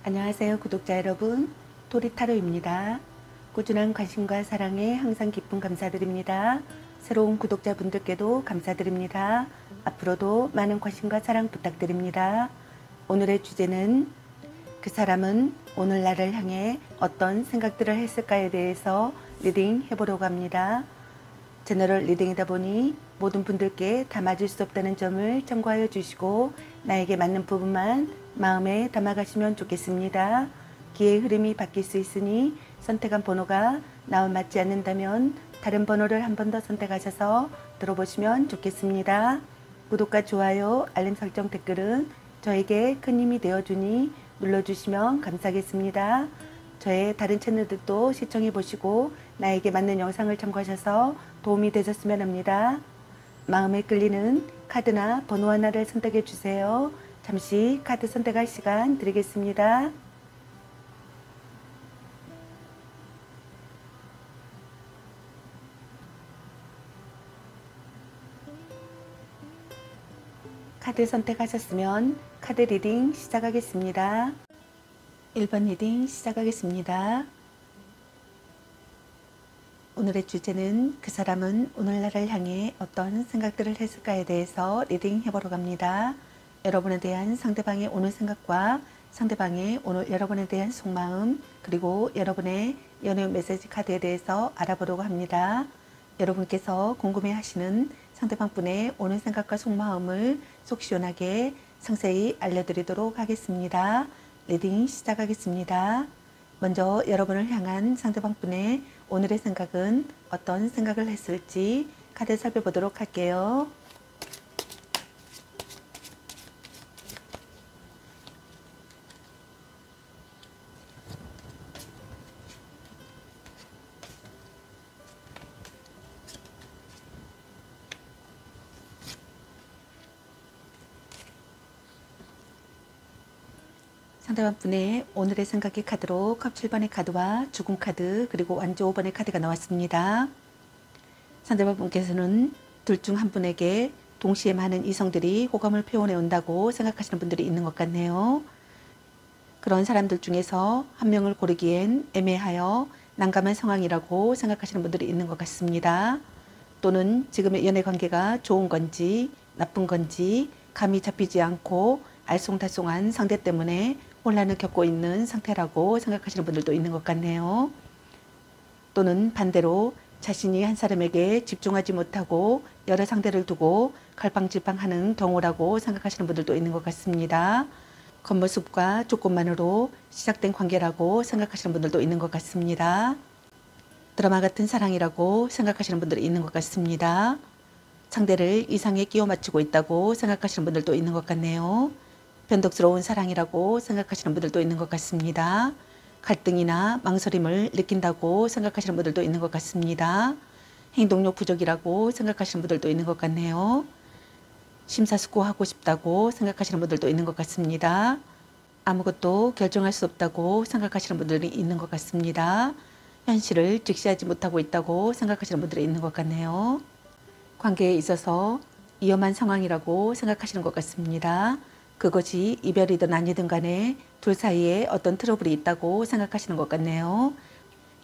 안녕하세요 구독자 여러분, 토리타로입니다. 꾸준한 관심과 사랑에 항상 기쁨 감사드립니다. 새로운 구독자분들께도 감사드립니다. 앞으로도 많은 관심과 사랑 부탁드립니다. 오늘의 주제는 그 사람은 오늘 나를 향해 어떤 생각들을 했을까에 대해서 리딩 해보려고 합니다. 제너럴 리딩이다 보니 모든 분들께 다 맞을 수 없다는 점을 참고하여 주시고 나에게 맞는 부분만 마음에 담아가시면 좋겠습니다. 기의 흐름이 바뀔 수 있으니 선택한 번호가 나와 맞지 않는다면 다른 번호를 한 번 더 선택하셔서 들어보시면 좋겠습니다. 구독과 좋아요, 알림 설정, 댓글은 저에게 큰 힘이 되어주니 눌러주시면 감사하겠습니다. 저의 다른 채널들도 시청해 보시고 나에게 맞는 영상을 참고하셔서 도움이 되셨으면 합니다. 마음에 끌리는 카드나 번호 하나를 선택해 주세요. 잠시 카드 선택할 시간 드리겠습니다. 카드 선택하셨으면 카드 리딩 시작하겠습니다. 1번 리딩 시작하겠습니다. 오늘의 주제는 그 사람은 오늘 나를 향해 어떤 생각들을 했을까에 대해서 리딩 해보러 갑니다. 여러분에 대한 상대방의 오늘 생각과 상대방의 오늘 여러분에 대한 속마음, 그리고 여러분의 연애 메시지 카드에 대해서 알아보려고 합니다. 여러분께서 궁금해 하시는 상대방분의 오늘 생각과 속마음을 속 시원하게 상세히 알려드리도록 하겠습니다. 리딩 시작하겠습니다. 먼저 여러분을 향한 상대방분의 오늘의 생각은 어떤 생각을 했을지 카드 살펴보도록 할게요. 상대방분의 오늘의 생각의 카드로 컵 7번의 카드와 죽음 카드, 그리고 완조 5번의 카드가 나왔습니다. 상대방분께서는 둘 중 한 분에게 동시에 많은 이성들이 호감을 표현해 온다고 생각하시는 분들이 있는 것 같네요. 그런 사람들 중에서 한 명을 고르기엔 애매하여 난감한 상황이라고 생각하시는 분들이 있는 것 같습니다. 또는 지금의 연애 관계가 좋은 건지 나쁜 건지 감이 잡히지 않고 알쏭달쏭한 상대 때문에 혼란을 겪고 있는 상태라고 생각하시는 분들도 있는 것 같네요. 또는 반대로 자신이 한 사람에게 집중하지 못하고 여러 상대를 두고 갈팡질팡하는 경우라고 생각하시는 분들도 있는 것 같습니다. 겉모습과 조건만으로 시작된 관계라고 생각하시는 분들도 있는 것 같습니다. 드라마 같은 사랑이라고 생각하시는 분들이 있는 것 같습니다. 상대를 이상에 끼워 맞추고 있다고 생각하시는 분들도 있는 것 같네요. 변덕스러운 사랑이라고 생각하시는 분들도 있는 것 같습니다. 갈등이나 망설임을 느낀다고 생각하시는 분들도 있는 것 같습니다. 행동력 부족이라고 생각하시는 분들도 있는 것 같네요. 심사숙고하고 싶다고 생각하시는 분들도 있는 것 같습니다. 아무것도 결정할 수 없다고 생각하시는 분들이 있는 것 같습니다. 현실을 직시하지 못하고 있다고 생각하시는 분들이 있는 것 같네요. 관계에 있어서 위험한 상황이라고 생각하시는 것 같습니다. 그것이 이별이든 아니든 간에 둘 사이에 어떤 트러블이 있다고 생각하시는 것 같네요.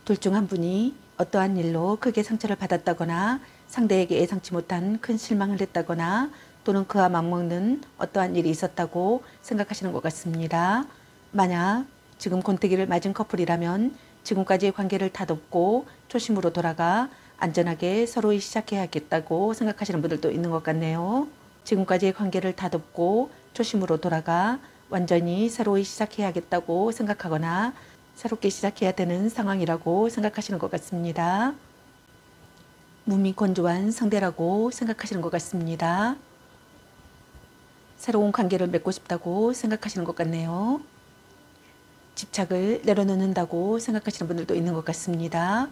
둘 중 한 분이 어떠한 일로 크게 상처를 받았다거나 상대에게 예상치 못한 큰 실망을 했다거나 또는 그와 맞먹는 어떠한 일이 있었다고 생각하시는 것 같습니다. 만약 지금 권태기를 맞은 커플이라면 지금까지의 관계를 다듬고 초심으로 돌아가 안전하게 서로의 시작해야겠다고 생각하시는 분들도 있는 것 같네요. 지금까지의 관계를 다듬고 초심으로 돌아가 완전히 새로이 시작해야겠다고 생각하거나 새롭게 시작해야 되는 상황이라고 생각하시는 것 같습니다. 몸이 건조한 상대라고 생각하시는 것 같습니다. 새로운 관계를 맺고 싶다고 생각하시는 것 같네요. 집착을 내려놓는다고 생각하시는 분들도 있는 것 같습니다.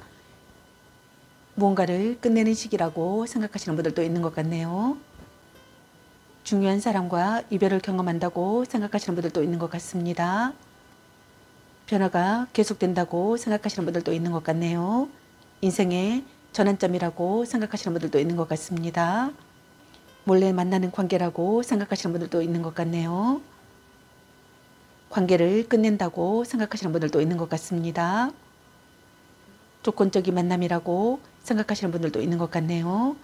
무언가를 끝내는 시기라고 생각하시는 분들도 있는 것 같네요. 중요한 사람과 이별을 경험한다고 생각하시는 분들도 있는 것 같습니다. 변화가 계속된다고 생각하시는 분들도 있는 것 같네요. 인생의 전환점이라고 생각하시는 분들도 있는 것 같습니다. 몰래 만나는 관계라고 생각하시는 분들도 있는 것 같네요. 관계를 끝낸다고 생각하시는 분들도 있는 것 같습니다. 조건적인 만남이라고 생각하시는 분들도 있는 것 같네요.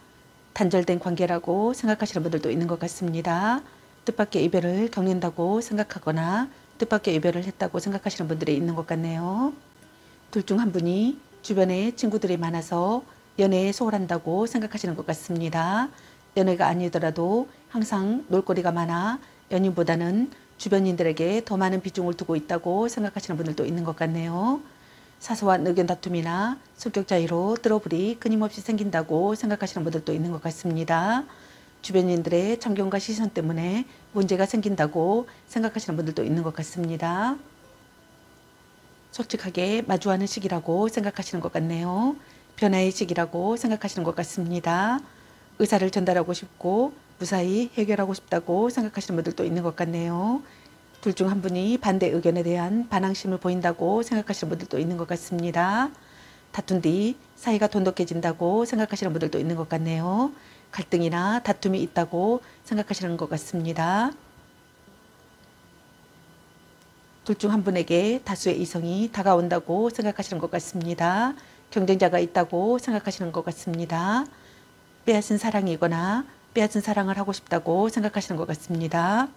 단절된 관계라고 생각하시는 분들도 있는 것 같습니다. 뜻밖의 이별을 겪는다고 생각하거나 뜻밖의 이별을 했다고 생각하시는 분들이 있는 것 같네요. 둘 중 한 분이 주변에 친구들이 많아서 연애에 소홀한다고 생각하시는 것 같습니다. 연애가 아니더라도 항상 놀거리가 많아 연인보다는 주변인들에게 더 많은 비중을 두고 있다고 생각하시는 분들도 있는 것 같네요. 사소한 의견 다툼이나 성격 차이로 트러블이 끊임없이 생긴다고 생각하시는 분들도 있는 것 같습니다. 주변인들의 참견과 시선 때문에 문제가 생긴다고 생각하시는 분들도 있는 것 같습니다. 솔직하게 마주하는 시기라고 생각하시는 것 같네요. 변화의 시기라고 생각하시는 것 같습니다. 의사를 전달하고 싶고 무사히 해결하고 싶다고 생각하시는 분들도 있는 것 같네요. 둘 중 한 분이 반대 의견에 대한 반항심을 보인다고 생각하시는 분들도 있는 것 같습니다. 다툰 뒤 사이가 돈독해진다고 생각하시는 분들도 있는 것 같네요. 갈등이나 다툼이 있다고 생각하시는 것 같습니다. 둘 중 한 분에게 다수의 이성이 다가온다고 생각하시는 것 같습니다. 경쟁자가 있다고 생각하시는 것 같습니다. 빼앗은 사랑이거나 빼앗은 사랑을 하고 싶다고 생각하시는 것 같습니다.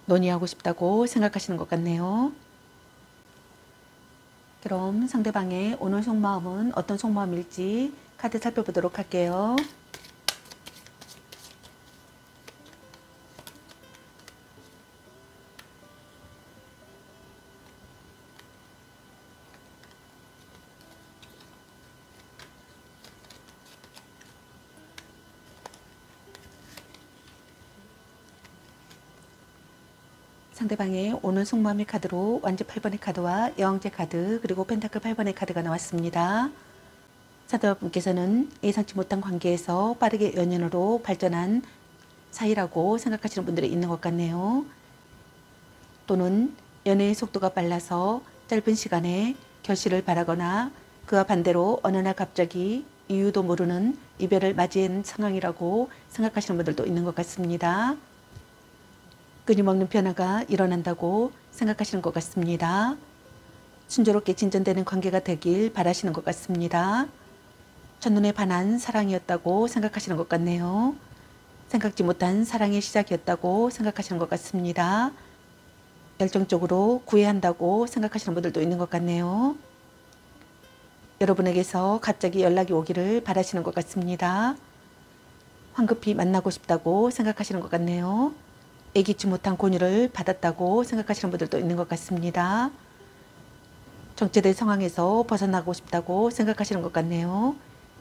논의하고 싶다고 생각하시는 것 같네요. 그럼 상대방의 오늘 속마음은 어떤 속마음일지 카드 살펴보도록 할게요. 상대방의 오늘 속마음의 카드로 완지 8번의 카드와 여왕제 카드 그리고 펜타클 8번의 카드가 나왔습니다. 상대방분께서는 예상치 못한 관계에서 빠르게 연인으로 발전한 사이라고 생각하시는 분들이 있는 것 같네요. 또는 연애의 속도가 빨라서 짧은 시간에 결실을 바라거나 그와 반대로 어느 날 갑자기 이유도 모르는 이별을 맞이한 상황이라고 생각하시는 분들도 있는 것 같습니다. 끊임없는 변화가 일어난다고 생각하시는 것 같습니다. 순조롭게 진전되는 관계가 되길 바라시는 것 같습니다. 첫눈에 반한 사랑이었다고 생각하시는 것 같네요. 생각지 못한 사랑의 시작이었다고 생각하시는 것 같습니다. 열정적으로 구애한다고 생각하시는 분들도 있는 것 같네요. 여러분에게서 갑자기 연락이 오기를 바라시는 것 같습니다. 황급히 만나고 싶다고 생각하시는 것 같네요. 예기치 못한 권유를 받았다고 생각하시는 분들도 있는 것 같습니다. 정체된 상황에서 벗어나고 싶다고 생각하시는 것 같네요.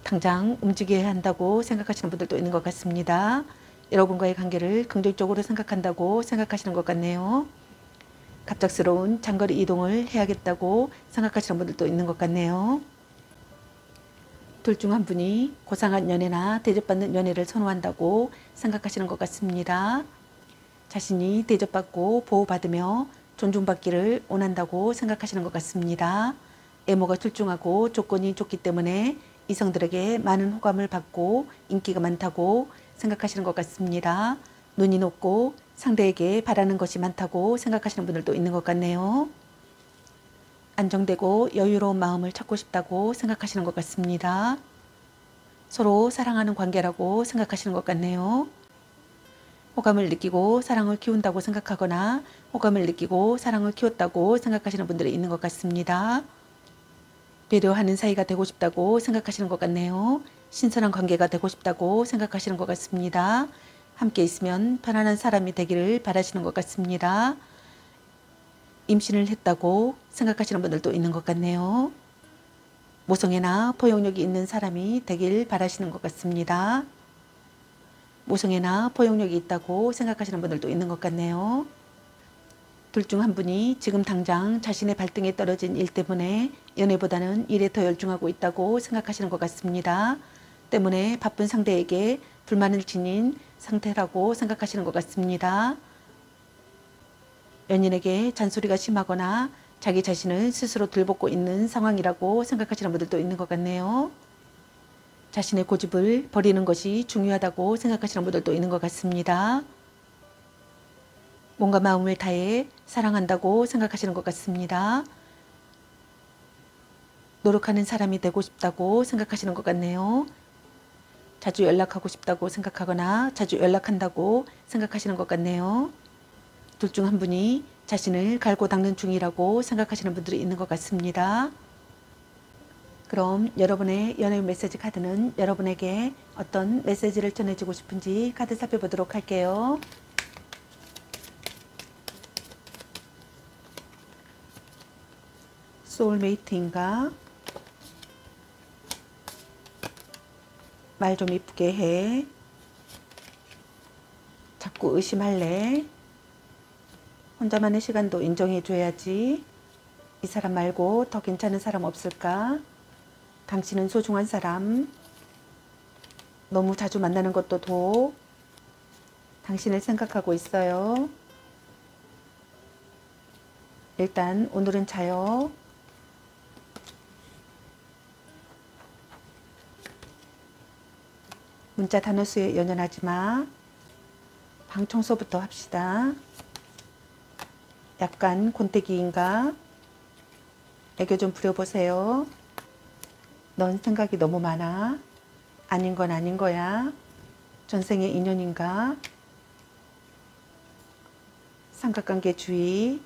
당장 움직여야 한다고 생각하시는 분들도 있는 것 같습니다. 여러분과의 관계를 긍정적으로 생각한다고 생각하시는 것 같네요. 갑작스러운 장거리 이동을 해야겠다고 생각하시는 분들도 있는 것 같네요. 둘 중 한 분이 고상한 연애나 대접받는 연애를 선호한다고 생각하시는 것 같습니다. 자신이 대접받고 보호받으며 존중받기를 원한다고 생각하시는 것 같습니다. 외모가 출중하고 조건이 좋기 때문에 이성들에게 많은 호감을 받고 인기가 많다고 생각하시는 것 같습니다. 눈이 높고 상대에게 바라는 것이 많다고 생각하시는 분들도 있는 것 같네요. 안정되고 여유로운 마음을 찾고 싶다고 생각하시는 것 같습니다. 서로 사랑하는 관계라고 생각하시는 것 같네요. 호감을 느끼고 사랑을 키운다고 생각하거나 호감을 느끼고 사랑을 키웠다고 생각하시는 분들이 있는 것 같습니다. 배려하는 사이가 되고 싶다고 생각하시는 것 같네요. 신선한 관계가 되고 싶다고 생각하시는 것 같습니다. 함께 있으면 편안한 사람이 되기를 바라시는 것 같습니다. 임신을 했다고 생각하시는 분들도 있는 것 같네요. 모성애나 포용력이 있는 사람이 되길 바라시는 것 같습니다. 모성애나 포용력이 있다고 생각하시는 분들도 있는 것 같네요. 둘 중 한 분이 지금 당장 자신의 발등에 떨어진 일 때문에 연애보다는 일에 더 열중하고 있다고 생각하시는 것 같습니다. 때문에 바쁜 상대에게 불만을 지닌 상태라고 생각하시는 것 같습니다. 연인에게 잔소리가 심하거나 자기 자신을 스스로 들볶고 있는 상황이라고 생각하시는 분들도 있는 것 같네요. 자신의 고집을 버리는 것이 중요하다고 생각하시는 분들도 있는 것 같습니다. 몸과 마음을 다해 사랑한다고 생각하시는 것 같습니다. 노력하는 사람이 되고 싶다고 생각하시는 것 같네요. 자주 연락하고 싶다고 생각하거나 자주 연락한다고 생각하시는 것 같네요. 둘 중 한 분이 자신을 갈고 닦는 중이라고 생각하시는 분들이 있는 것 같습니다. 그럼 여러분의 연애 메시지 카드는 여러분에게 어떤 메시지를 전해주고 싶은지 카드 살펴보도록 할게요. 소울메이트인가? 말 좀 이쁘게 해. 자꾸 의심할래? 혼자만의 시간도 인정해줘야지. 이 사람 말고 더 괜찮은 사람 없을까? 당신은 소중한 사람. 너무 자주 만나는 것도 도. 당신을 생각하고 있어요. 일단 오늘은 자요. 문자 단어 수에 연연하지 마. 방 청소부터 합시다. 약간 곤태기인가? 애교 좀 부려보세요. 넌 생각이 너무 많아. 아닌 건 아닌 거야. 전생의 인연인가? 삼각관계 주의.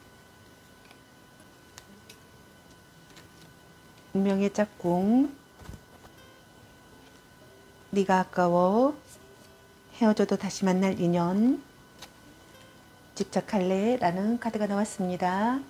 운명의 짝꿍. 네가 아까워. 헤어져도 다시 만날 인연. 집착할래? 라는 카드가 나왔습니다.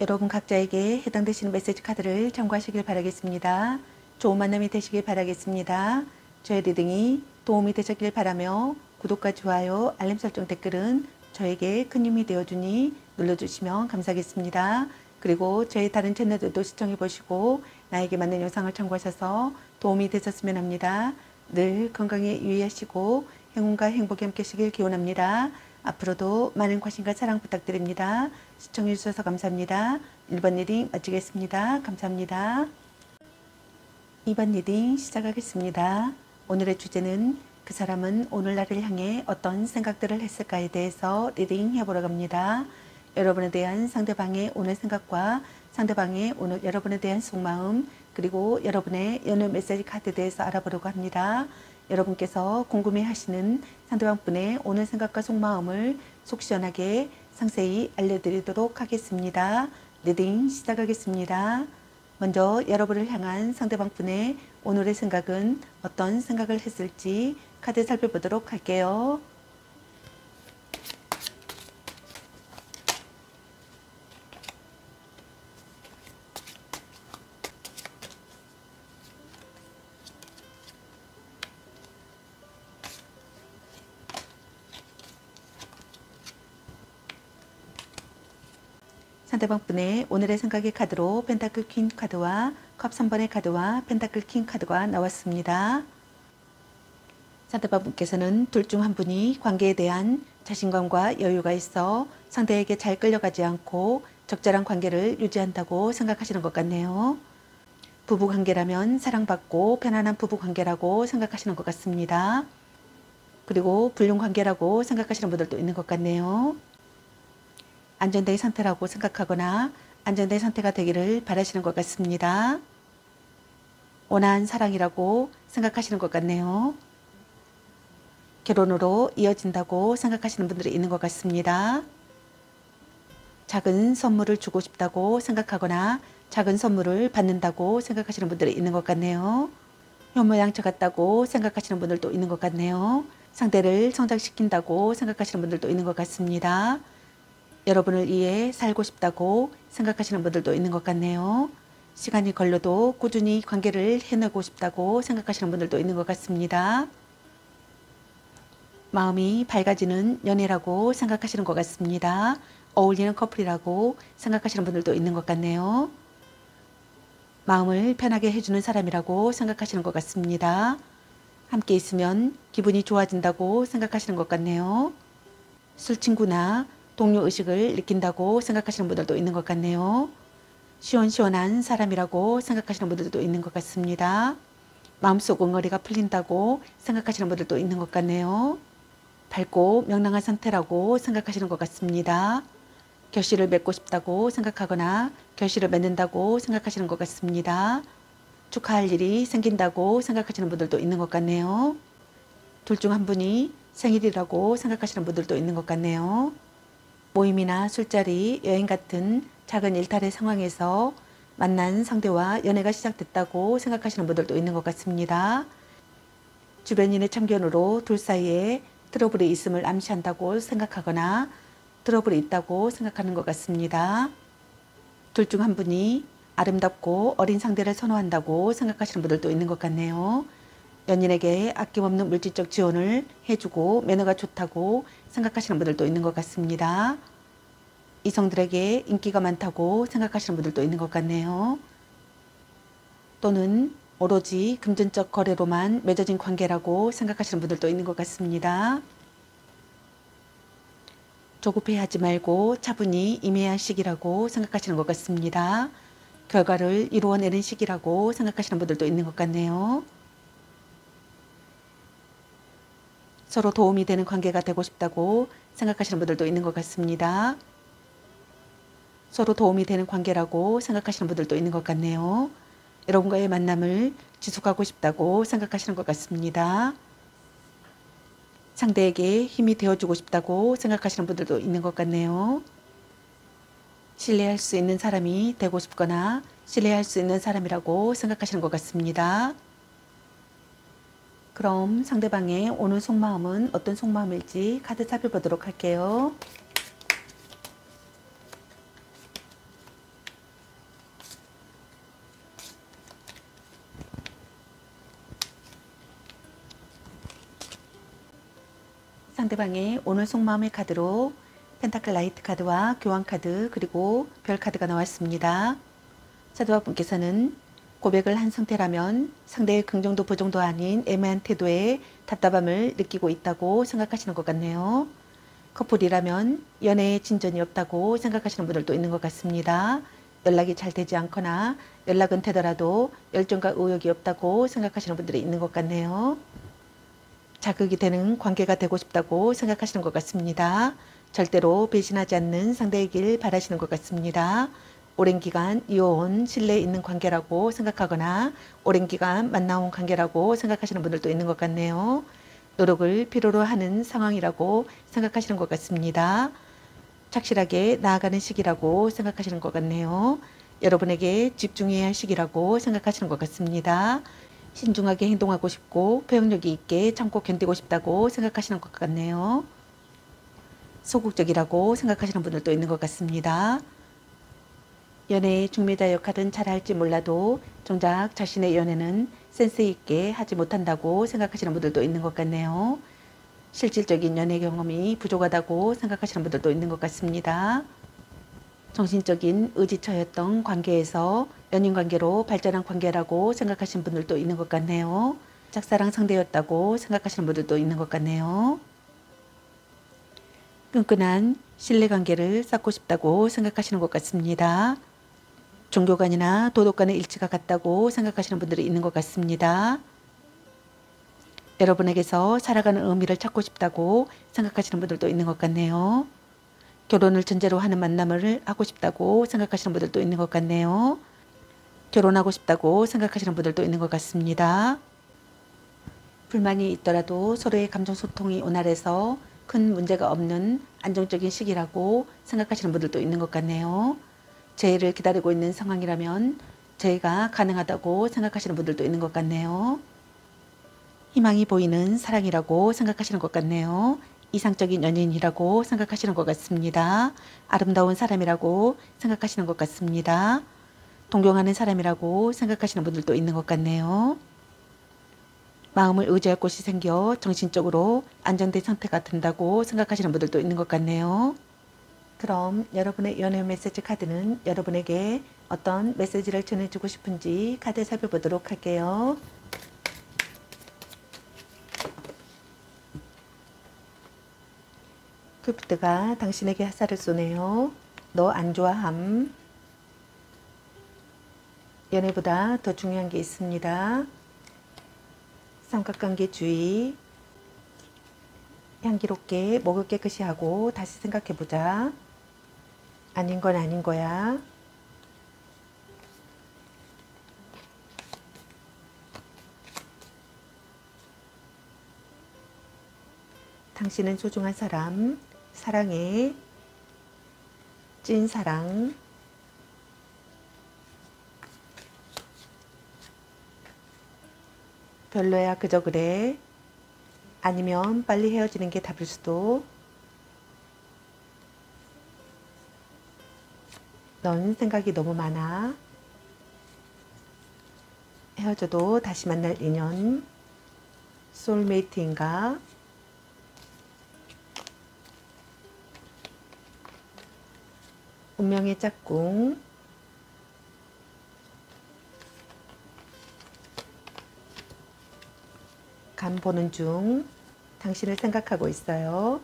여러분 각자에게 해당되시는 메시지 카드를 참고하시길 바라겠습니다. 좋은 만남이 되시길 바라겠습니다. 저의 리딩이 도움이 되셨길 바라며 구독과 좋아요, 알림 설정, 댓글은 저에게 큰 힘이 되어주니 눌러주시면 감사하겠습니다. 그리고 저의 다른 채널들도 시청해보시고 나에게 맞는 영상을 참고하셔서 도움이 되셨으면 합니다. 늘 건강에 유의하시고 행운과 행복이 함께 하시길 기원합니다. 앞으로도 많은 관심과 사랑 부탁드립니다. 시청해주셔서 감사합니다. 1번 리딩 마치겠습니다. 감사합니다. 2번 리딩 시작하겠습니다. 오늘의 주제는 그 사람은 오늘 나를 향해 어떤 생각들을 했을까에 대해서 리딩 해보러 갑니다. 여러분에 대한 상대방의 오늘 생각과 상대방의 오늘 여러분에 대한 속마음, 그리고 여러분의 연애 메시지 카드에 대해서 알아보려고 합니다. 여러분께서 궁금해하시는 상대방분의 오늘 생각과 속마음을 속 시원하게 상세히 알려드리도록 하겠습니다. 리딩 시작하겠습니다. 먼저 여러분을 향한 상대방분의 오늘의 생각은 어떤 생각을 했을지 카드 살펴보도록 할게요. 상대방분의 오늘의 생각의 카드로 펜타클 퀸 카드와 컵 3번의 카드와 펜타클 킹 카드가 나왔습니다. 상대방분께서는 둘 중 한 분이 관계에 대한 자신감과 여유가 있어 상대에게 잘 끌려가지 않고 적절한 관계를 유지한다고 생각하시는 것 같네요. 부부관계라면 사랑받고 편안한 부부관계라고 생각하시는 것 같습니다. 그리고 불륜관계라고 생각하시는 분들도 있는 것 같네요. 안정된 상태라고 생각하거나 안정된 상태가 되기를 바라시는 것 같습니다. 원한 사랑이라고 생각하시는 것 같네요. 결혼으로 이어진다고 생각하시는 분들이 있는 것 같습니다. 작은 선물을 주고 싶다고 생각하거나 작은 선물을 받는다고 생각하시는 분들이 있는 것 같네요. 현모양처 같다고 생각하시는 분들도 있는 것 같네요. 상대를 성장시킨다고 생각하시는 분들도 있는 것 같습니다. 여러분을 위해 살고 싶다고 생각하시는 분들도 있는 것 같네요. 시간이 걸려도 꾸준히 관계를 해내고 싶다고 생각하시는 분들도 있는 것 같습니다. 마음이 밝아지는 연애라고 생각하시는 것 같습니다. 어울리는 커플이라고 생각하시는 분들도 있는 것 같네요. 마음을 편하게 해주는 사람이라고 생각하시는 것 같습니다. 함께 있으면 기분이 좋아진다고 생각하시는 것 같네요. 술친구나 동료의식을 느낀다고 생각하시는 분들도 있는 것 같네요. 시원시원한 사람이라고 생각하시는 분들도 있는 것 같습니다. 마음속 응어리가 풀린다고 생각하시는 분들도 있는 것 같네요. 밝고 명랑한 상태라고 생각하시는 것 같습니다. 결실을 맺고 싶다고 생각하거나 결실을 맺는다고 생각하시는 것 같습니다. 축하할 일이 생긴다고 생각하시는 분들도 있는 것 같네요. 둘 중 한 분이 생일이라고 생각하시는 분들도 있는 것 같네요. 모임이나 술자리, 여행 같은 작은 일탈의 상황에서 만난 상대와 연애가 시작됐다고 생각하시는 분들도 있는 것 같습니다. 주변인의 참견으로 둘 사이에 트러블이 있음을 암시한다고 생각하거나 트러블이 있다고 생각하는 것 같습니다. 둘 중 한 분이 아름답고 어린 상대를 선호한다고 생각하시는 분들도 있는 것 같네요. 연인에게 아낌없는 물질적 지원을 해주고 매너가 좋다고 생각하시는 분들도 있는 것 같습니다. 이성들에게 인기가 많다고 생각하시는 분들도 있는 것 같네요. 또는 오로지 금전적 거래로만 맺어진 관계라고 생각하시는 분들도 있는 것 같습니다. 조급해하지 말고 차분히 임해야 할 시기라고 생각하시는 것 같습니다. 결과를 이루어내는 시기라고 생각하시는 분들도 있는 것 같네요. 서로 도움이 되는 관계가 되고 싶다고 생각하시는 분들도 있는 것 같습니다. 서로 도움이 되는 관계라고 생각하시는 분들도 있는 것 같네요. 여러분과의 만남을 지속하고 싶다고 생각하시는 것 같습니다. 상대에게 힘이 되어주고 싶다고 생각하시는 분들도 있는 것 같네요. 신뢰할 수 있는 사람이 되고 싶거나 신뢰할 수 있는 사람이라고 생각하시는 것 같습니다. 그럼 상대방의 오늘 속마음은 어떤 속마음일지 카드 살펴보도록 할게요. 상대방의 오늘 속마음의 카드로 펜타클 라이트 카드와 교환 카드 그리고 별 카드가 나왔습니다. 사두와분께서는 고백을 한 상태라면 상대의 긍정도 부정도 아닌 애매한 태도에 답답함을 느끼고 있다고 생각하시는 것 같네요. 커플이라면 연애에 진전이 없다고 생각하시는 분들도 있는 것 같습니다. 연락이 잘 되지 않거나 연락은 되더라도 열정과 의욕이 없다고 생각하시는 분들이 있는 것 같네요. 자극이 되는 관계가 되고 싶다고 생각하시는 것 같습니다. 절대로 배신하지 않는 상대이길 바라시는 것 같습니다. 오랜 기간 이어온 신뢰 있는 관계라고 생각하거나 오랜 기간 만나온 관계라고 생각하시는 분들도 있는 것 같네요. 노력을 필요로 하는 상황이라고 생각하시는 것 같습니다. 착실하게 나아가는 시기라고 생각하시는 것 같네요. 여러분에게 집중해야 할 시기라고 생각하시는 것 같습니다. 신중하게 행동하고 싶고 포용력이 있게 참고 견디고 싶다고 생각하시는 것 같네요. 소극적이라고 생각하시는 분들도 있는 것 같습니다. 연애의 중매자 역할은 잘할지 몰라도 정작 자신의 연애는 센스 있게 하지 못한다고 생각하시는 분들도 있는 것 같네요. 실질적인 연애 경험이 부족하다고 생각하시는 분들도 있는 것 같습니다. 정신적인 의지처였던 관계에서 연인관계로 발전한 관계라고 생각하시는 분들도 있는 것 같네요. 짝사랑 상대였다고 생각하시는 분들도 있는 것 같네요. 끈끈한 신뢰관계를 쌓고 싶다고 생각하시는 것 같습니다. 종교관이나 도덕관의 일치가 같다고 생각하시는 분들이 있는 것 같습니다. 여러분에게서 살아가는 의미를 찾고 싶다고 생각하시는 분들도 있는 것 같네요. 결혼을 전제로 하는 만남을 하고 싶다고 생각하시는 분들도 있는 것 같네요. 결혼하고 싶다고 생각하시는 분들도 있는 것 같습니다. 불만이 있더라도 서로의 감정 소통이 원활해서 큰 문제가 없는 안정적인 시기라고 생각하시는 분들도 있는 것 같네요. 재해를 기다리고 있는 상황이라면 재해가 가능하다고 생각하시는 분들도 있는 것 같네요. 희망이 보이는 사랑이라고 생각하시는 것 같네요. 이상적인 연인이라고 생각하시는 것 같습니다. 아름다운 사람이라고 생각하시는 것 같습니다. 동경하는 사람이라고 생각하시는 분들도 있는 것 같네요. 마음을 의지할 곳이 생겨 정신적으로 안정된 상태가 된다고 생각하시는 분들도 있는 것 같네요. 그럼 여러분의 연애 메시지 카드는 여러분에게 어떤 메시지를 전해주고 싶은지 카드 살펴보도록 할게요. 큐피드가 당신에게 화살을 쏘네요. 너 안 좋아함. 연애보다 더 중요한 게 있습니다. 삼각관계 주의. 향기롭게 목을 깨끗이 하고 다시 생각해보자. 아닌 건 아닌 거야. 당신은 소중한 사람, 사랑해, 찐사랑. 별로야 그저 그래. 아니면 빨리 헤어지는 게 답일 수도. 넌 생각이 너무 많아. 헤어져도 다시 만날 인연. 소울메이트인가? 운명의 짝꿍. 간 보는 중. 당신을 생각하고 있어요.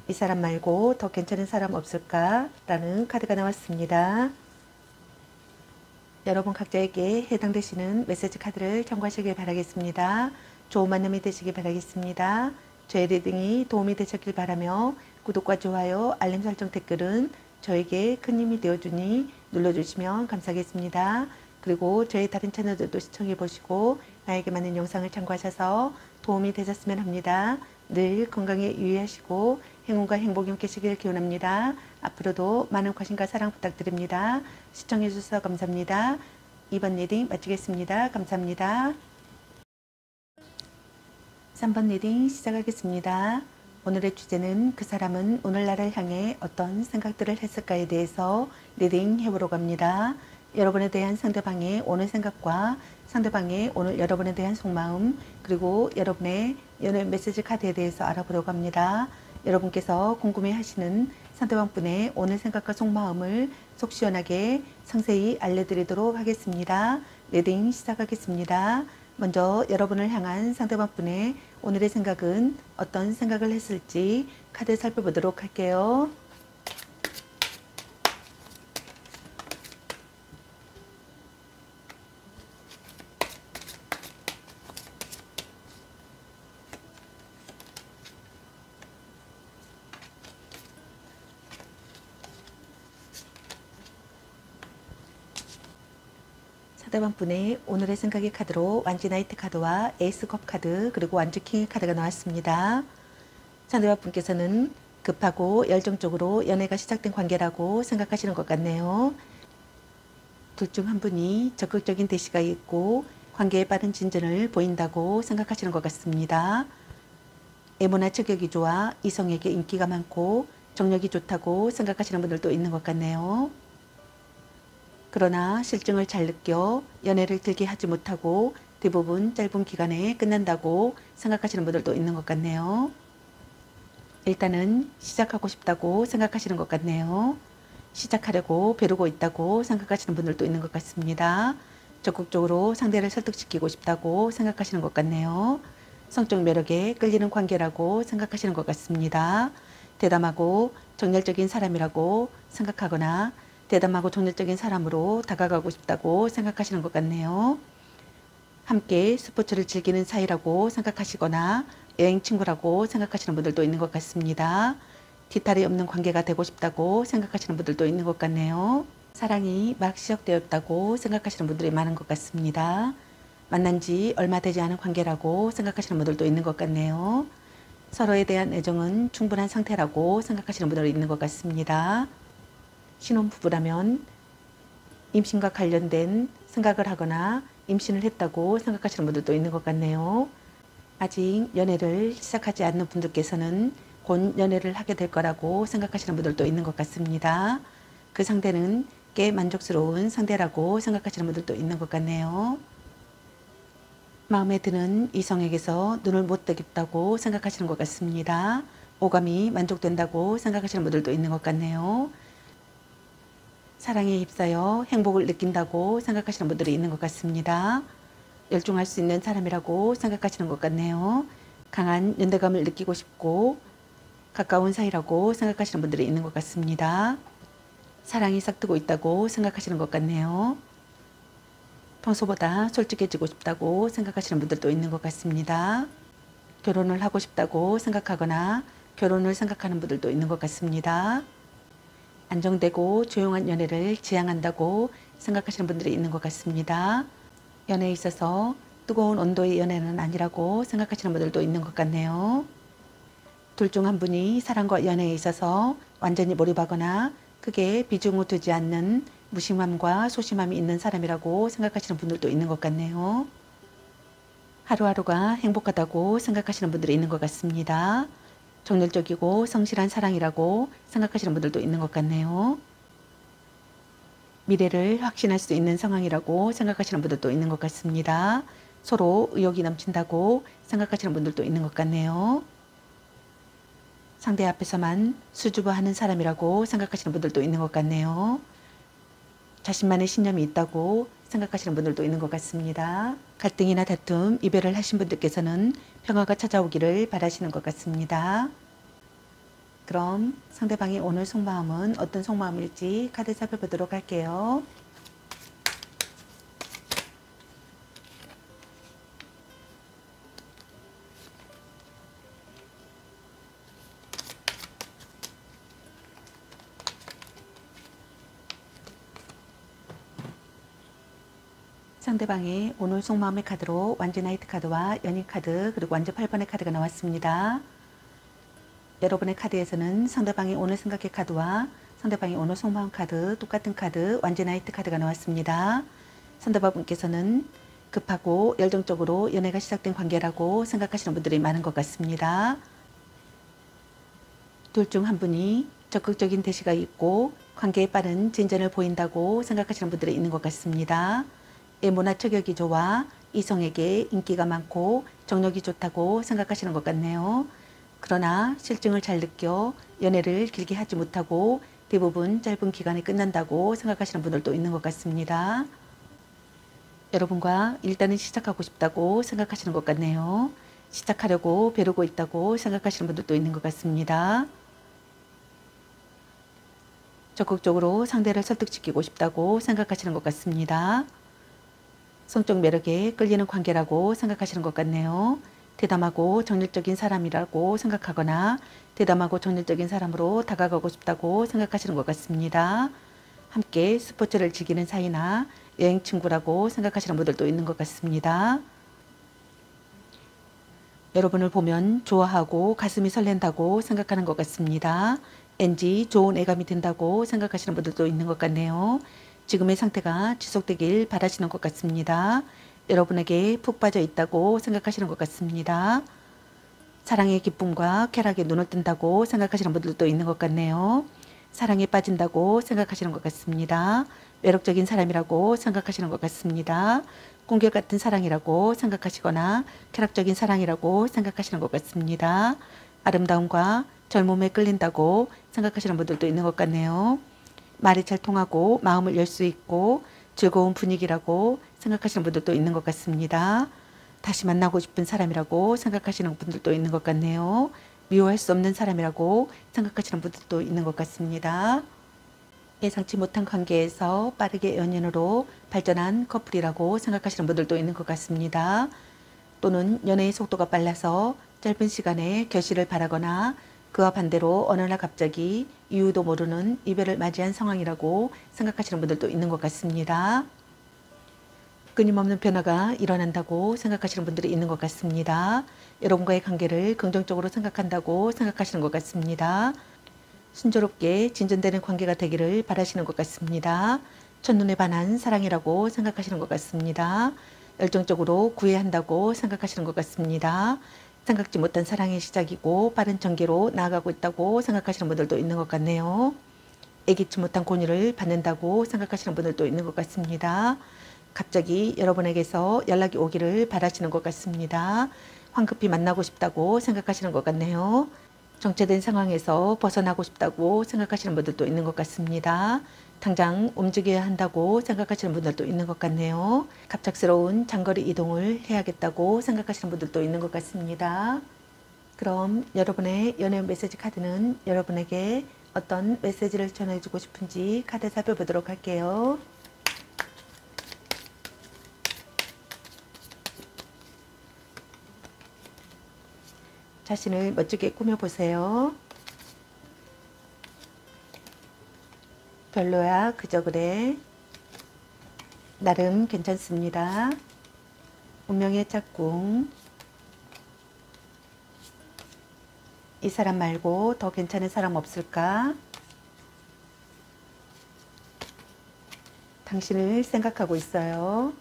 이 사람 말고 더 괜찮은 사람 없을까? 라는 카드가 나왔습니다. 여러분 각자에게 해당되시는 메시지 카드를 참고하시길 바라겠습니다. 좋은 만남이 되시길 바라겠습니다. 저의 리딩이 도움이 되셨길 바라며 구독과 좋아요, 알림 설정, 댓글은 저에게 큰 힘이 되어주니 눌러주시면 감사하겠습니다. 그리고 저의 다른 채널들도 시청해 보시고 나에게 맞는 영상을 참고하셔서 도움이 되셨으면 합니다. 늘 건강에 유의하시고 행운과 행복이 함께하시길 기원합니다. 앞으로도 많은 관심과 사랑 부탁드립니다. 시청해 주셔서 감사합니다. 이번 리딩 마치겠습니다. 감사합니다. 3번 리딩 시작하겠습니다. 오늘의 주제는 그 사람은 오늘 나를 향해 어떤 생각들을 했을까에 대해서 리딩 해보려고 합니다. 여러분에 대한 상대방의 오늘 생각과 상대방의 오늘 여러분에 대한 속마음, 그리고 여러분의 연애 메시지 카드에 대해서 알아보려고 합니다. 여러분께서 궁금해 하시는 상대방분의 오늘 생각과 속마음을 속 시원하게 상세히 알려드리도록 하겠습니다. 리딩 시작하겠습니다. 먼저 여러분을 향한 상대방분의 오늘의 생각은 어떤 생각을 했을지 카드 살펴보도록 할게요. 상대방분의 오늘의 생각의 카드로 완지 나이트 카드와 에이스 컵 카드, 그리고 완지 킹의 카드가 나왔습니다. 상대방분께서는 급하고 열정적으로 연애가 시작된 관계라고 생각하시는 것 같네요. 둘 중 한 분이 적극적인 대시가 있고 관계에 빠른 진전을 보인다고 생각하시는 것 같습니다. 애모나 체격이 좋아 이성에게 인기가 많고 정력이 좋다고 생각하시는 분들도 있는 것 같네요. 그러나 실증을 잘 느껴 연애를 길게 하지 못하고 대부분 짧은 기간에 끝난다고 생각하시는 분들도 있는 것 같네요. 일단은 시작하고 싶다고 생각하시는 것 같네요. 시작하려고 벼르고 있다고 생각하시는 분들도 있는 것 같습니다. 적극적으로 상대를 설득시키고 싶다고 생각하시는 것 같네요. 성적 매력에 끌리는 관계라고 생각하시는 것 같습니다. 대담하고 정열적인 사람이라고 생각하거나 대담하고 정열적인 사람으로 다가가고 싶다고 생각하시는 것 같네요. 함께 스포츠를 즐기는 사이라고 생각하시거나 여행 친구라고 생각하시는 분들도 있는 것 같습니다. 뒤탈이 없는 관계가 되고 싶다고 생각하시는 분들도 있는 것 같네요. 사랑이 막 시작되었다고 생각하시는 분들이 많은 것 같습니다. 만난 지 얼마 되지 않은 관계라고 생각하시는 분들도 있는 것 같네요. 서로에 대한 애정은 충분한 상태라고 생각하시는 분들이 있는 것 같습니다. 신혼부부라면 임신과 관련된 생각을 하거나 임신을 했다고 생각하시는 분들도 있는 것 같네요. 아직 연애를 시작하지 않는 분들께서는 곧 연애를 하게 될 거라고 생각하시는 분들도 있는 것 같습니다. 그 상대는 꽤 만족스러운 상대라고 생각하시는 분들도 있는 것 같네요. 마음에 드는 이성에게서 눈을 못 뜨겠다고 생각하시는 것 같습니다. 오감이 만족된다고 생각하시는 분들도 있는 것 같네요. 사랑에 휩싸여 행복을 느낀다고 생각하시는 분들이 있는 것 같습니다. 열중할 수 있는 사람이라고 생각하시는 것 같네요. 강한 연대감을 느끼고 싶고 가까운 사이라고 생각하시는 분들이 있는 것 같습니다. 사랑이 싹트고 있다고 생각하시는 것 같네요. 평소보다 솔직해지고 싶다고 생각하시는 분들도 있는 것 같습니다. 결혼을 하고 싶다고 생각하거나 결혼을 생각하는 분들도 있는 것 같습니다. 안정되고 조용한 연애를 지향한다고 생각하시는 분들이 있는 것 같습니다. 연애에 있어서 뜨거운 온도의 연애는 아니라고 생각하시는 분들도 있는 것 같네요. 둘 중 한 분이 사랑과 연애에 있어서 완전히 몰입하거나 크게 비중을 두지 않는 무심함과 소심함이 있는 사람이라고 생각하시는 분들도 있는 것 같네요. 하루하루가 행복하다고 생각하시는 분들이 있는 것 같습니다. 정열적이고 성실한 사랑이라고 생각하시는 분들도 있는 것 같네요. 미래를 확신할 수 있는 상황이라고 생각하시는 분들도 있는 것 같습니다. 서로 의욕이 넘친다고 생각하시는 분들도 있는 것 같네요. 상대 앞에서만 수줍어하는 사람이라고 생각하시는 분들도 있는 것 같네요. 자신만의 신념이 있다고 생각하시는 분들도 있는 것 같습니다. 갈등이나 다툼, 이별을 하신 분들께서는 평화가 찾아오기를 바라시는 것 같습니다. 그럼 상대방의 오늘 속마음은 어떤 속마음일지 카드 살펴보도록 할게요. 상대방의 오늘 속마음의 카드로 완전 나이트 카드와 연인 카드 그리고 완전 8번의 카드가 나왔습니다. 여러분의 카드에서는 상대방의 오늘 생각의 카드와 상대방의 오늘 속마음 카드 똑같은 카드 완전 나이트 카드가 나왔습니다. 상대방분께서는 급하고 열정적으로 연애가 시작된 관계라고 생각하시는 분들이 많은 것 같습니다. 둘 중 한 분이 적극적인 대시가 있고 관계에 빠른 진전을 보인다고 생각하시는 분들이 있는 것 같습니다. 외모나 체격이 좋아 이성에게 인기가 많고 정력이 좋다고 생각하시는 것 같네요. 그러나 실증을 잘 느껴 연애를 길게 하지 못하고 대부분 짧은 기간에 끝난다고 생각하시는 분들도 있는 것 같습니다. 여러분과 일단은 시작하고 싶다고 생각하시는 것 같네요. 시작하려고 벼르고 있다고 생각하시는 분들도 있는 것 같습니다. 적극적으로 상대를 설득시키고 싶다고 생각하시는 것 같습니다. 성적 매력에 끌리는 관계라고 생각하시는 것 같네요. 대담하고 정열적인 사람이라고 생각하거나 대담하고 정열적인 사람으로 다가가고 싶다고 생각하시는 것 같습니다. 함께 스포츠를 즐기는 사이나 여행 친구라고 생각하시는 분들도 있는 것 같습니다. 여러분을 보면 좋아하고 가슴이 설렌다고 생각하는 것 같습니다. 왠지 좋은 애감이 든다고 생각하시는 분들도 있는 것 같네요. 지금의 상태가 지속되길 바라시는 것 같습니다. 여러분에게 푹 빠져 있다고 생각하시는 것 같습니다. 사랑의 기쁨과 쾌락에 눈을 뜬다고 생각하시는 분들도 있는 것 같네요. 사랑에 빠진다고 생각하시는 것 같습니다. 매력적인 사람이라고 생각하시는 것 같습니다. 꿈결 같은 사랑이라고 생각하시거나 쾌락적인 사랑이라고 생각하시는 것 같습니다. 아름다움과 젊음에 끌린다고 생각하시는 분들도 있는 것 같네요. 말이 잘 통하고 마음을 열 수 있고 즐거운 분위기라고 생각하시는 분들도 있는 것 같습니다. 다시 만나고 싶은 사람이라고 생각하시는 분들도 있는 것 같네요. 미워할 수 없는 사람이라고 생각하시는 분들도 있는 것 같습니다. 예상치 못한 관계에서 빠르게 연인으로 발전한 커플이라고 생각하시는 분들도 있는 것 같습니다. 또는 연애의 속도가 빨라서 짧은 시간에 결실을 바라거나 그와 반대로 어느 날 갑자기 이유도 모르는 이별을 맞이한 상황이라고 생각하시는 분들도 있는 것 같습니다. 끊임없는 변화가 일어난다고 생각하시는 분들이 있는 것 같습니다. 여러분과의 관계를 긍정적으로 생각한다고 생각하시는 것 같습니다. 순조롭게 진전되는 관계가 되기를 바라시는 것 같습니다. 첫눈에 반한 사랑이라고 생각하시는 것 같습니다. 열정적으로 구애한다고 생각하시는 것 같습니다. 생각지 못한 사랑의 시작이고 빠른 전개로 나아가고 있다고 생각하시는 분들도 있는 것 같네요. 예기치 못한 권유를 받는다고 생각하시는 분들도 있는 것 같습니다. 갑자기 여러분에게서 연락이 오기를 바라시는 것 같습니다. 황급히 만나고 싶다고 생각하시는 것 같네요. 정체된 상황에서 벗어나고 싶다고 생각하시는 분들도 있는 것 같습니다. 당장 움직여야 한다고 생각하시는 분들도 있는 것 같네요. 갑작스러운 장거리 이동을 해야겠다고 생각하시는 분들도 있는 것 같습니다. 그럼 여러분의 연애 메시지 카드는 여러분에게 어떤 메시지를 전해주고 싶은지 카드 살펴보도록 할게요. 자신을 멋지게 꾸며보세요. 별로야, 그저 그래. 나름 괜찮습니다. 운명의 짝꿍. 이 사람 말고 더 괜찮은 사람 없을까? 당신을 생각하고 있어요.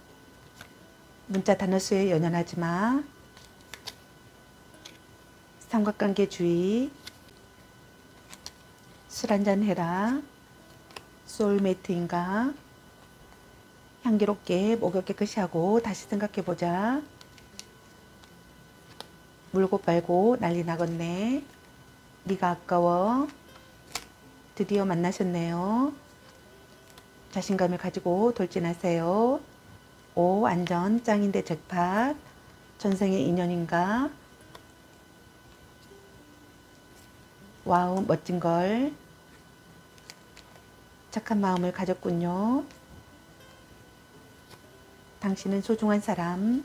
문자 단어 수에 연연하지 마. 삼각관계 주의. 술 한잔 해라. 소울메이트인가? 향기롭게 목욕 깨끗이 하고 다시 생각해보자. 물고 빨고 난리 나겠네. 네가 아까워. 드디어 만나셨네요. 자신감을 가지고 돌진하세요. 오, 안전 짱인데 잭팟. 전생의 인연인가? 와우, 멋진걸. 착한 마음을 가졌군요. 당신은 소중한 사람.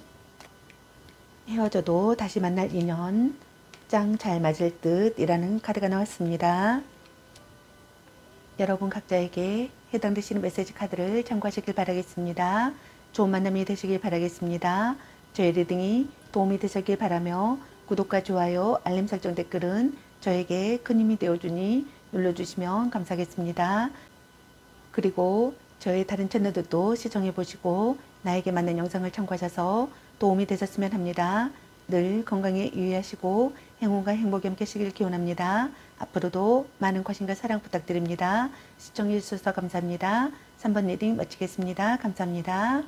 헤어져도 다시 만날 인연. 짱 잘 맞을 듯 이라는 카드가 나왔습니다. 여러분 각자에게 해당되시는 메시지 카드를 참고하시길 바라겠습니다. 좋은 만남이 되시길 바라겠습니다. 저의 리딩이 도움이 되셨길 바라며 구독과 좋아요, 알림 설정 댓글은 저에게 큰 힘이 되어주니 눌러주시면 감사하겠습니다. 그리고 저의 다른 채널들도 시청해 보시고 나에게 맞는 영상을 참고하셔서 도움이 되셨으면 합니다. 늘 건강에 유의하시고 행운과 행복이 함께 하시길 기원합니다. 앞으로도 많은 관심과 사랑 부탁드립니다. 시청해 주셔서 감사합니다. 3번 리딩 마치겠습니다. 감사합니다.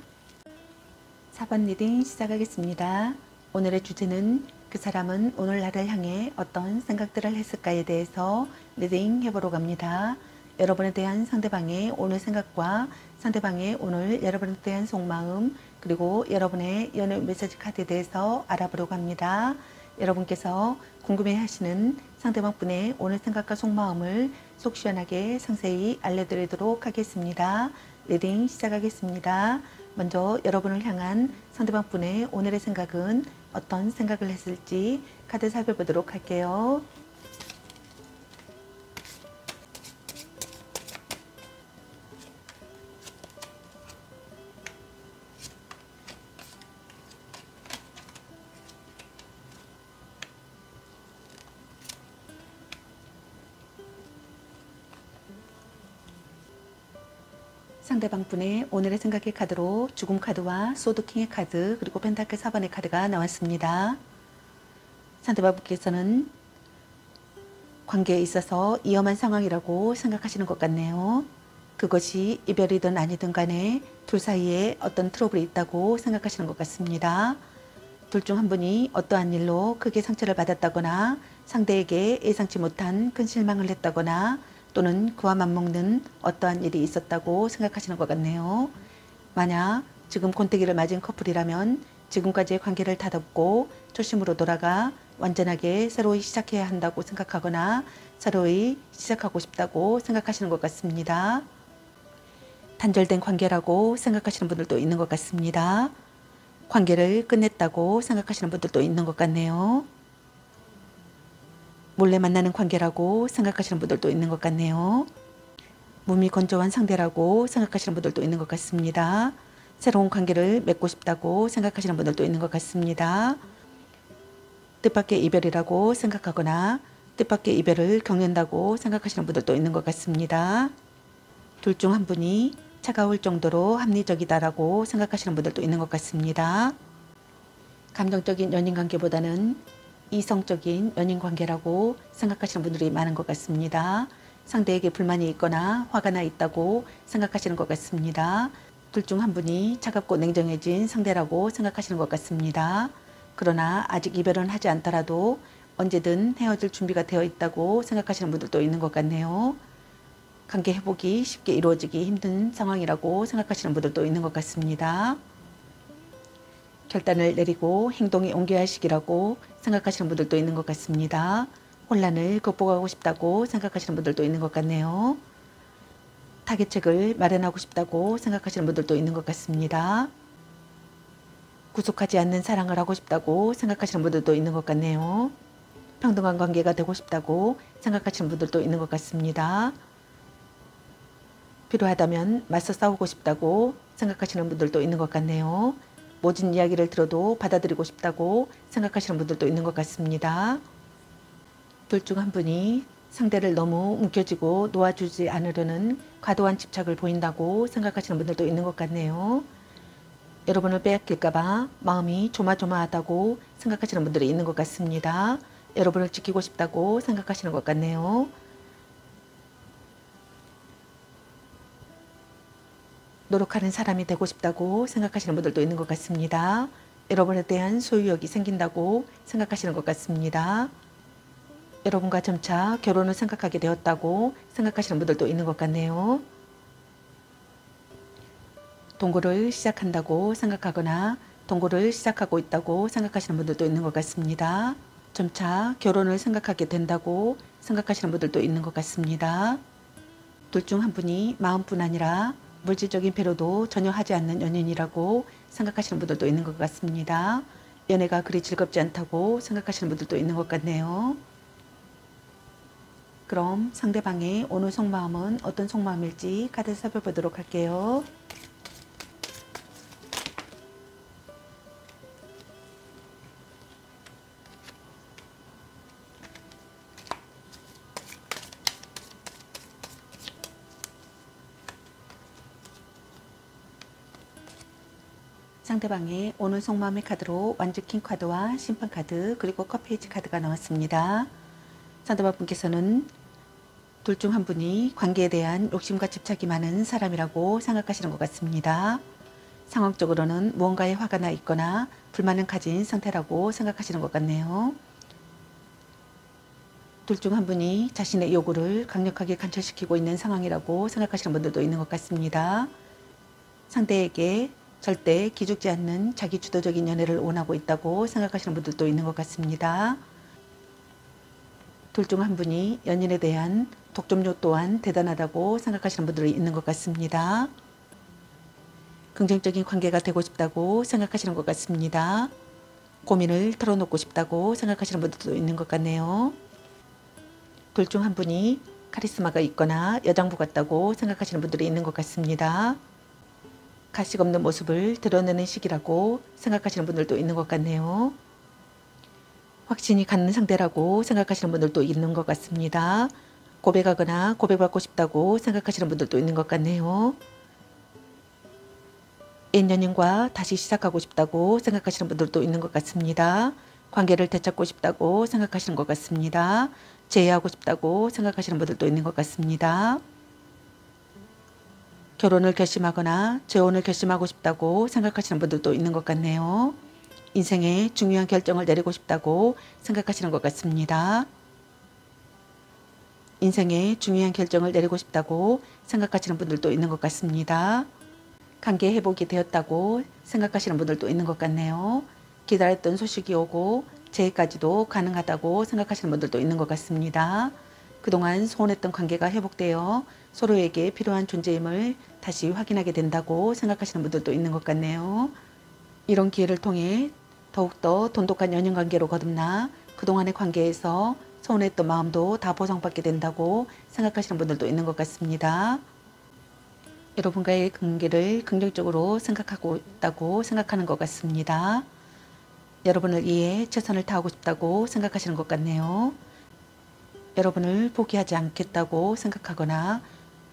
4번 리딩 시작하겠습니다. 오늘의 주제는 그 사람은 오늘 나를 향해 어떤 생각들을 했을까에 대해서 리딩 해보러 갑니다. 여러분에 대한 상대방의 오늘 생각과 상대방의 오늘 여러분에 대한 속마음 그리고 여러분의 연애 메시지 카드에 대해서 알아보려고 합니다. 여러분께서 궁금해하시는 상대방분의 오늘 생각과 속마음을 속 시원하게 상세히 알려드리도록 하겠습니다. 리딩 시작하겠습니다. 먼저 여러분을 향한 상대방분의 오늘의 생각은 어떤 생각을 했을지 카드 살펴보도록 할게요. 상대방분의 오늘의 생각의 카드로 죽음 카드와 소드킹의 카드 그리고 펜타클 4번의 카드가 나왔습니다. 상대방분께서는 관계에 있어서 위험한 상황이라고 생각하시는 것 같네요. 그것이 이별이든 아니든 간에 둘 사이에 어떤 트러블이 있다고 생각하시는 것 같습니다. 둘 중 한 분이 어떠한 일로 크게 상처를 받았다거나 상대에게 예상치 못한 큰 실망을 했다거나 또는 그와 맞먹는 어떠한 일이 있었다고 생각하시는 것 같네요. 만약 지금 권태기를 맞은 커플이라면 지금까지의 관계를 다듬고 초심으로 돌아가 완전하게 새로이 시작해야 한다고 생각하거나 새로이 시작하고 싶다고 생각하시는 것 같습니다. 단절된 관계라고 생각하시는 분들도 있는 것 같습니다. 관계를 끝냈다고 생각하시는 분들도 있는 것 같네요. 몰래 만나는 관계라고 생각하시는 분들도 있는 것 같네요. 몸이 건조한 상대라고 생각하시는 분들도 있는 것 같습니다. 새로운 관계를 맺고 싶다고 생각하시는 분들도 있는 것 같습니다. 뜻밖의 이별이라고 생각하거나 뜻밖의 이별을 겪는다고 생각하시는 분들도 있는 것 같습니다. 둘 중 한 분이 차가울 정도로 합리적이다라고 생각하시는 분들도 있는 것 같습니다. 감정적인 연인관계보다는 이성적인 연인관계라고 생각하시는 분들이 많은 것 같습니다. 상대에게 불만이 있거나 화가 나 있다고 생각하시는 것 같습니다. 둘 중 한 분이 차갑고 냉정해진 상대라고 생각하시는 것 같습니다. 그러나 아직 이별은 하지 않더라도 언제든 헤어질 준비가 되어 있다고 생각하시는 분들도 있는 것 같네요. 관계 회복이 쉽게 이루어지기 힘든 상황이라고 생각하시는 분들도 있는 것 같습니다. 결단을 내리고 행동에 옮겨야 할 시기라고 생각하시는 분들도 있는 것 같습니다. 혼란을 극복하고 싶다고 생각하시는 분들도 있는 것 같네요. 타개책을 마련하고 싶다고 생각하시는 분들도 있는 것 같습니다. 구속하지 않는 사랑을 하고 싶다고 생각하시는 분들도 있는 것 같네요. 평등한 관계가 되고 싶다고 생각하시는 분들도 있는 것 같습니다. 필요하다면 맞서 싸우고 싶다고 생각하시는 분들도 있는 것 같네요. 모진 이야기를 들어도 받아들이고 싶다고 생각하시는 분들도 있는 것 같습니다. 둘 중 한 분이 상대를 너무 움켜쥐고 놓아주지 않으려는 과도한 집착을 보인다고 생각하시는 분들도 있는 것 같네요. 여러분을 빼앗길까봐 마음이 조마조마하다고 생각하시는 분들이 있는 것 같습니다. 여러분을 지키고 싶다고 생각하시는 것 같네요. 노력하는 사람이 되고 싶다고 생각하시는 분들도 있는 것 같습니다. 여러분에 대한 소유욕이 생긴다고 생각하시는 것 같습니다. 여러분과 점차 결혼을 생각하게 되었다고 생각하시는 분들도 있는 것 같네요. 동거를 시작한다고 생각하거나 동거를 시작하고 있다고 생각하시는 분들도 있는 것 같습니다. 점차 결혼을 생각하게 된다고 생각하시는 분들도 있는 것 같습니다. 둘 중 한 분이 마음뿐 아니라 물질적인 배려도 전혀 하지 않는 연인이라고 생각하시는 분들도 있는 것 같습니다. 연애가 그리 즐겁지 않다고 생각하시는 분들도 있는 것 같네요. 그럼 상대방의 오늘 속마음은 어떤 속마음일지 카드 살펴보도록 할게요. 상대방의 오늘 속마음의 카드로 완주킹 카드와 심판 카드 그리고 컵페이지 카드가 나왔습니다. 상대방 분께서는 둘 중 한 분이 관계에 대한 욕심과 집착이 많은 사람이라고 생각하시는 것 같습니다. 상황적으로는 무언가에 화가 나 있거나 불만을 가진 상태라고 생각하시는 것 같네요. 둘 중 한 분이 자신의 요구를 강력하게 관철시키고 있는 상황이라고 생각하시는 분들도 있는 것 같습니다. 상대에게 절대 기죽지 않는 자기 주도적인 연애를 원하고 있다고 생각하시는 분들도 있는 것 같습니다. 둘 중 한 분이 연인에 대한 독점욕 또한 대단하다고 생각하시는 분들이 있는 것 같습니다. 긍정적인 관계가 되고 싶다고 생각하시는 것 같습니다. 고민을 털어놓고 싶다고 생각하시는 분들도 있는 것 같네요. 둘 중 한 분이 카리스마가 있거나 여장부 같다고 생각하시는 분들이 있는 것 같습니다. 가식 없는 모습을 드러내는 시기라고 생각하시는 분들도 있는 것 같네요. 확신이 갖는 상대라고 생각하시는 분들도 있는 것 같습니다. 고백하거나 고백받고 싶다고 생각하시는 분들도 있는 것 같네요. 옛 연인과 다시 시작하고 싶다고 생각하시는 분들도 있는 것 같습니다. 관계를 되찾고 싶다고 생각하시는 것 같습니다. 재회하고 싶다고 생각하시는 분들도 있는 것 같습니다. 결혼을 결심하거나 재혼을 결심하고 싶다고 생각하시는 분들도 있는 것 같네요. 인생에 중요한 결정을 내리고 싶다고 생각하시는 것 같습니다. 인생에 중요한 결정을 내리고 싶다고 생각하시는 분들도 있는 것 같습니다. 관계 회복이 되었다고 생각하시는 분들도 있는 것 같네요. 기다렸던 소식이 오고 재회까지도 가능하다고 생각하시는 분들도 있는 것 같습니다. 그동안 소원했던 관계가 회복되어 서로에게 필요한 존재임을 다시 확인하게 된다고 생각하시는 분들도 있는 것 같네요. 이런 기회를 통해 더욱더 돈독한 연인관계로 거듭나 그동안의 관계에서 서운했던 마음도 다 보상받게 된다고 생각하시는 분들도 있는 것 같습니다. 여러분과의 관계를 긍정적으로 생각하고 있다고 생각하는 것 같습니다. 여러분을 위해 최선을 다하고 싶다고 생각하시는 것 같네요. 여러분을 포기하지 않겠다고 생각하거나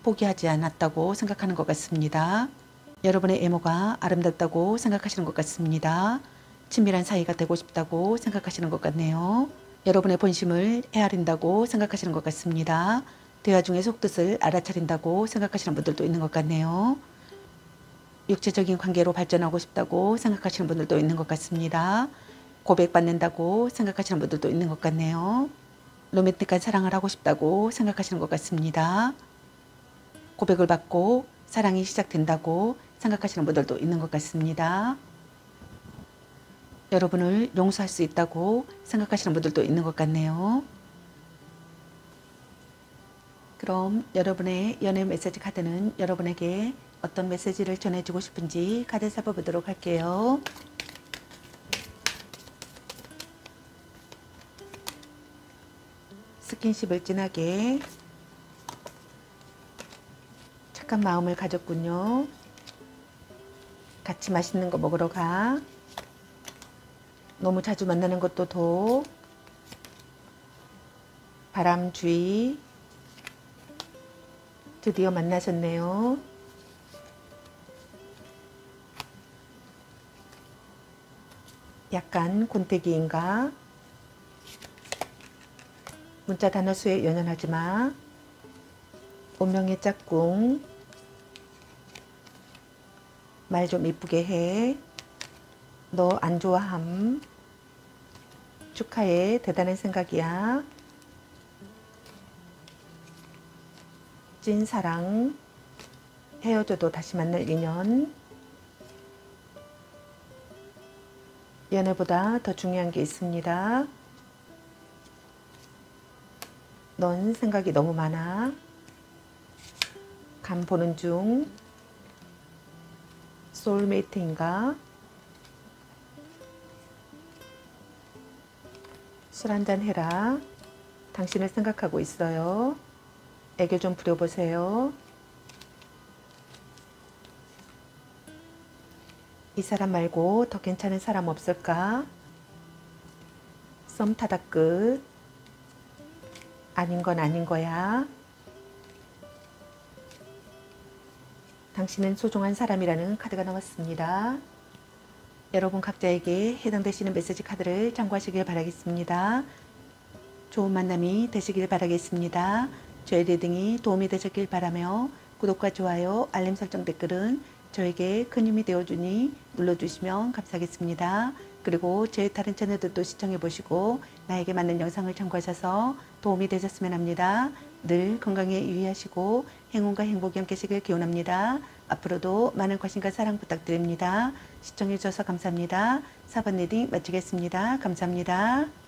포기하지 않았다고 생각하는 것 같습니다. 여러분의 외모가 아름답다고 생각하시는 것 같습니다. 친밀한 사이가 되고 싶다고 생각하시는 것 같네요. 여러분의 본심을 헤아린다고 생각하시는 것 같습니다. 대화 중의 속뜻을 알아차린다고 생각하시는 분들도 있는 것 같네요. 육체적인 관계로 발전하고 싶다고 생각하시는 분들도 있는 것 같습니다. 고백받는다고 생각하시는 분들도 있는 것 같네요. 로맨틱한 사랑을 하고 싶다고 생각하시는 것 같습니다. 고백을 받고 사랑이 시작된다고 생각하시는 분들도 있는 것 같습니다. 여러분을 용서할 수 있다고 생각하시는 분들도 있는 것 같네요. 그럼 여러분의 연애 메시지 카드는 여러분에게 어떤 메시지를 전해주고 싶은지 카드 살펴보도록 할게요. 스킨십을 진하게 착한 마음을 가졌군요. 같이 맛있는 거 먹으러 가. 너무 자주 만나는 것도 더 바람쥐. 드디어 만나셨네요. 약간 곤태기인가? 문자 단어 수에 연연하지 마. 운명의 짝꿍. 말 좀 이쁘게 해. 너 안 좋아함. 축하해. 대단한 생각이야. 찐사랑. 헤어져도 다시 만날 인연. 연애보다 더 중요한 게 있습니다. 넌 생각이 너무 많아. 간 보는 중. 소울메이트인가? 술 한잔 해라. 당신을 생각하고 있어요. 애교 좀 부려보세요. 이 사람 말고 더 괜찮은 사람 없을까? 썸 타다 끝. 아닌 건 아닌 거야. 당신은 소중한 사람이라는 카드가 나왔습니다. 여러분 각자에게 해당되시는 메시지 카드를 참고하시길 바라겠습니다. 좋은 만남이 되시길 바라겠습니다. 저의 리딩이 도움이 되셨길 바라며 구독과 좋아요, 알림 설정 댓글은 저에게 큰 힘이 되어주니 눌러주시면 감사하겠습니다. 그리고 제 다른 채널들도 시청해보시고 나에게 맞는 영상을 참고하셔서 도움이 되셨으면 합니다. 늘 건강에 유의하시고 행운과 행복이 함께하시길 기원합니다. 앞으로도 많은 관심과 사랑 부탁드립니다. 시청해주셔서 감사합니다. 4번 리딩 마치겠습니다. 감사합니다.